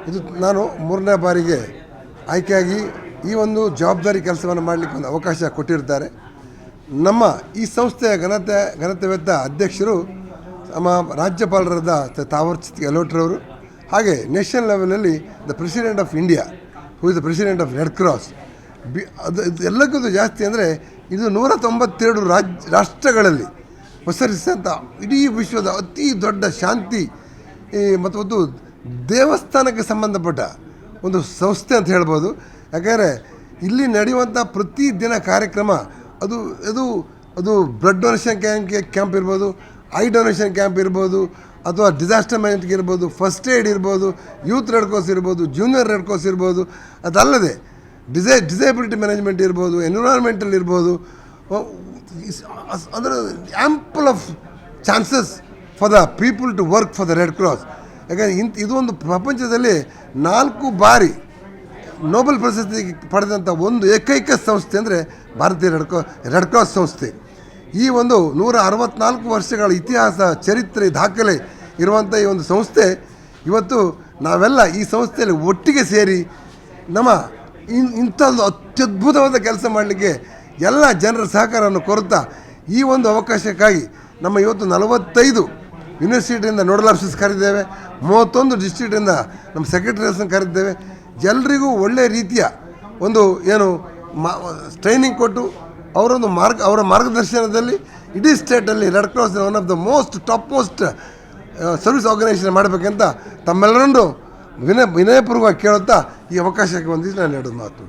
ಇದು ನಾನು 3ನೇ ಬಾರಿಗೆ ಆಯ್ಕೆಯಾಗಿ ಈ ಒಂದು ಜವಾಬ್ದಾರಿ ಕೆಲಸವನ್ನು ಮಾಡಲಿಕ್ಕೆ ಒಂದು ಅವಕಾಶ ಕೊಟ್ಟಿರ್ತಾರೆ. ನಮ್ಮ ಈ ಸಂಸ್ಥೆಯ ಘನತೆವೆತ್ತ ಅಧ್ಯಕ್ಷರು ನಮ್ಮ ರಾಜ್ಯಪಾಲರಾದ ತಾವರ್ಚಂದ್ ಗೆಹ್ಲೋಟ್ರವರು, ಹಾಗೆ ನ್ಯಾಷನಲ್ ಲೆವೆಲಲ್ಲಿ the president of India who is the president of red cross. ಅದು ಎಲ್ಲಕ್ಕಿಂತ ಜಾಸ್ತಿ ಅಂದರೆ ಇದು 192 ರಾಷ್ಟ್ರಗಳಲ್ಲಿ ಪಸರಿಸಿದಂಥ ಇಡೀ ವಿಶ್ವದ ಅತಿ ದೊಡ್ಡ ಶಾಂತಿ ಮತ್ತು ಒಂದು ದೇವಸ್ಥಾನಕ್ಕೆ ಸಂಬಂಧಪಟ್ಟ ಒಂದು ಸಂಸ್ಥೆ ಅಂತ ಹೇಳ್ಬೋದು. ಯಾಕೆಂದರೆ ಇಲ್ಲಿ ನಡೆಯುವಂಥ ಪ್ರತಿದಿನ ಕಾರ್ಯಕ್ರಮ ಅದು ಅದು ಅದು ಬ್ಲಡ್ ಡೊನೇಷನ್ ಕ್ಯಾಂಪ್ ಇರ್ಬೋದು, ಐ ಡೊನೇಷನ್ ಕ್ಯಾಂಪ್ ಇರ್ಬೋದು, ಅಥವಾ ಡಿಸಾಸ್ಟರ್ ಮ್ಯಾನೇಜ್ಮೆಂಟ್ ಇರ್ಬೋದು, ಫಸ್ಟ್ ಏಡ್ ಇರ್ಬೋದು, ಯೂತ್ ರೆಡ್ ಕ್ರಾಸ್ ಇರ್ಬೋದು, ಜೂನಿಯರ್ ರೆಡ್ ಕ್ರಾಸ್ ಇರ್ಬೋದು, ಅದಲ್ಲದೆ ಡಿಸೇಬಿಲಿಟಿ ಮ್ಯಾನೇಜ್ಮೆಂಟ್ ಇರ್ಬೋದು, ಎನ್ವಿರಾನ್ಮೆಂಟಲ್ ಇರ್ಬೋದು. ಅಂದರೆ ample of chances for the people to work for the Red Cross. ಯಾಕಂದರೆ ಇದು ಒಂದು ಪ್ರಪಂಚದಲ್ಲಿ 4 ಬಾರಿ ನೋಬೆಲ್ ಪ್ರಶಸ್ತಿ ಪಡೆದಂಥ ಒಂದು ಏಕೈಕ ಸಂಸ್ಥೆ ಅಂದರೆ ಭಾರತೀಯ ರೆಡ್ ಕ್ರಾಸ್ ಸಂಸ್ಥೆ. ಈ ಒಂದು 164 ವರ್ಷಗಳ ಇತಿಹಾಸ, ಚರಿತ್ರೆ, ದಾಖಲೆ ಇರುವಂಥ ಈ ಒಂದು ಸಂಸ್ಥೆ ಇವತ್ತು ನಾವೆಲ್ಲ ಈ ಸಂಸ್ಥೆಯಲ್ಲಿ ಒಟ್ಟಿಗೆ ಸೇರಿ ನಮ್ಮ ಇಂಥದ್ದು ಅತ್ಯದ್ಭುತವಾದ ಕೆಲಸ ಮಾಡಲಿಕ್ಕೆ ಎಲ್ಲ ಜನರ ಸಹಕಾರವನ್ನು ಕೋರುತ್ತಾ ಈ ಒಂದು ಅವಕಾಶಕ್ಕಾಗಿ ನಮ್ಮ ಇವತ್ತು 45 ಯೂನಿವರ್ಸಿಟಿಯಿಂದ ನೋಡಲ್ ಆಫೀಸರ್ಸ್ ಕರೆದಿದ್ದೇವೆ, 31 ಡಿಸ್ಟ್ರಿಕ್ಟಿಂದ ನಮ್ಮ ಸೆಕ್ರೆಟರಿಯಲ್ಸ್ನ ಕರೆದಿದ್ದೇವೆ. ಎಲ್ರಿಗೂ ಒಳ್ಳೆಯ ರೀತಿಯ ಒಂದು ಟ್ರೈನಿಂಗ್ ಕೊಟ್ಟು ಅವರ ಮಾರ್ಗದರ್ಶನದಲ್ಲಿ ಇಡೀ ಸ್ಟೇಟಲ್ಲಿ red cross one of the top most service organisation ಮಾಡಬೇಕಂತ ತಮ್ಮೆಲ್ಲರನ್ನು ವಿನಯಪೂರ್ವಕವಾಗಿ ಕೇಳುತ್ತಾ ಈ ಅವಕಾಶಕ್ಕೆ ಹೊಂದಿಸಿ ನಾನು 2 ಮಾತು